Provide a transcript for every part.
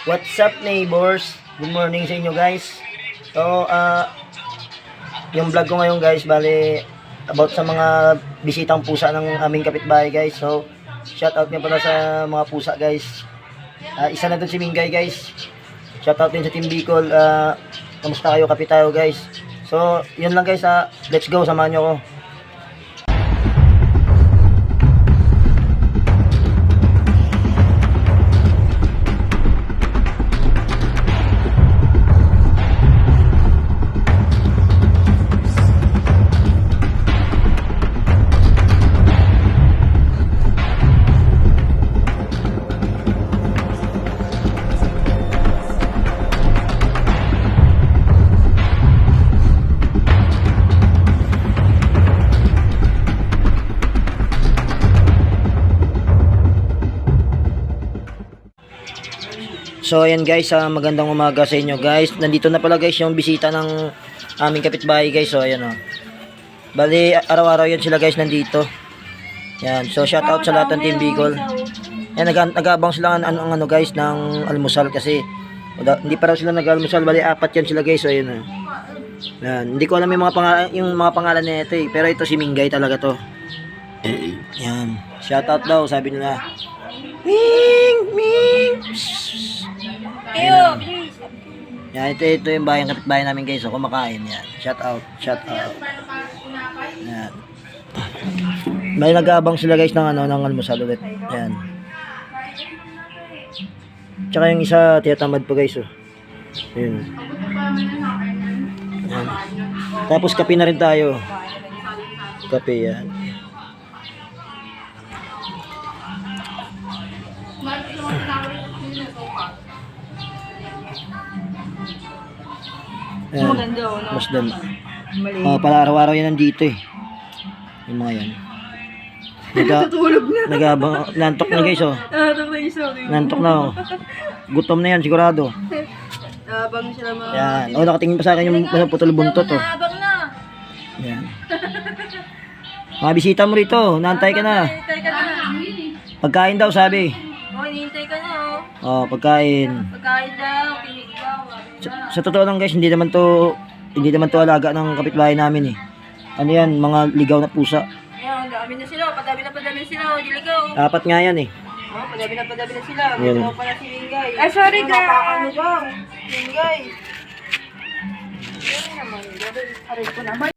What's up neighbors? Good morning sa inyo guys. So, yung vlog ko ngayon guys, bali about sa mga bisitang pusa ng aming kapitbahay guys. So, shout out nga pala sa mga pusa guys. Isa na doon si Mingay guys. Shout out din sa Team Bicol. Kamusta kayo kapitayo guys? So, yun lang guys. Let's go, samahan nyo ko. So ayan guys, magandang umaga sa inyo guys. Nandito na pala guys yung bisita ng aming kapitbahay guys. So ayan bali araw-araw yan sila guys nandito. Yan. So shout out sa lahat ng Team Bicol. Yan, nag-aabang sila ng guys ng almusal kasi hindi pa raw sila nag-almusal. Bali apat yan sila guys. So ayan Yan. Hindi ko alam yung mga pangalan nito pero ito si Mingay talaga to. Yan. Shout out daw sabi nila. Ming. Yan. Yan, ito yung kapitbahay namin guys. So, kumakain yan. Shout out. Yan. May nag-aabang sila guys ng almusal ulit. Yan. Tsaka yung isa tiyatamad pa guys. Yan. Yan. Tapos kape na rin tayo. Kape yan. Maganda Masdan. Para araw-araw yan nandito yung mga yan. Natutulog na. Nantok na guys Nantok na Gutom na yan sigurado. Abang sila mga. Yan. Nakatingin pa sa akin yung putol buntot Abang na. Yan. Mga bisita mo rito, naantay ka na. Pagkain daw sabi. Hinihintay ka na Pagkain. Pagkain daw, kinigaw. Sa totoo lang guys, hindi naman to alaga ng kapitbahay namin Ano yan, mga ligaw na pusa. Ayan, dami na sila. Padami na sila. Diligaw. Apat nga yan Padami na sila. Yan. Ito pala si Mingay. Sorry guys. Mingay. Yan naman. Aray ko naman.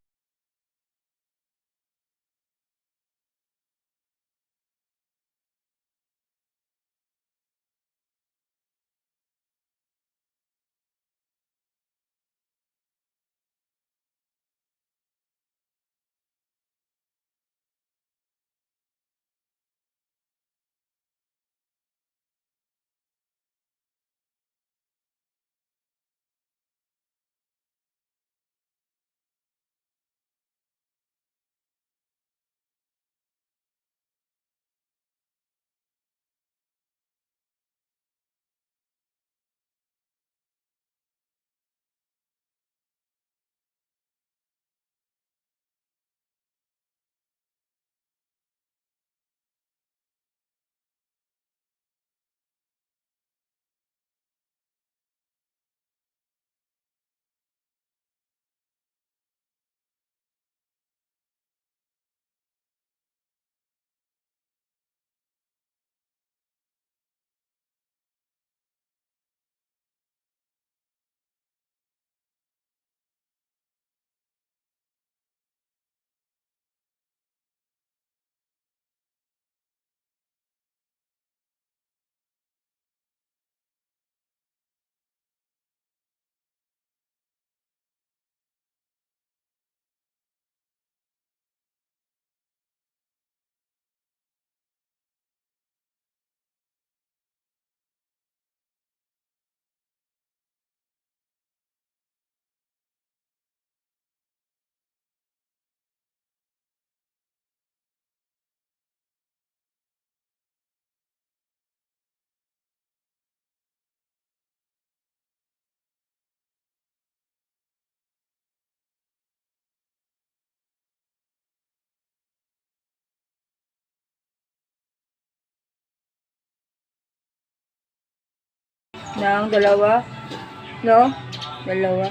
Ng dalawa. No? Dalawa.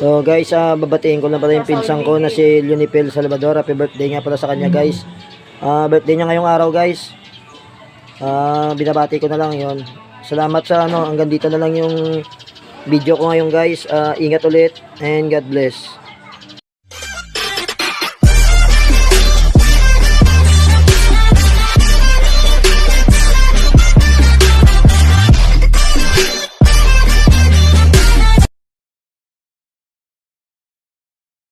So guys, babatiin ko na pala yung pinsang ko na si Lunipel Salvador. Happy birthday nga pala sa kanya guys. Birthday niya ngayong araw guys. Binabati ko na lang yon. Salamat sa hanggang dito na lang yung video ko ngayon guys. Ingat ulit and God bless.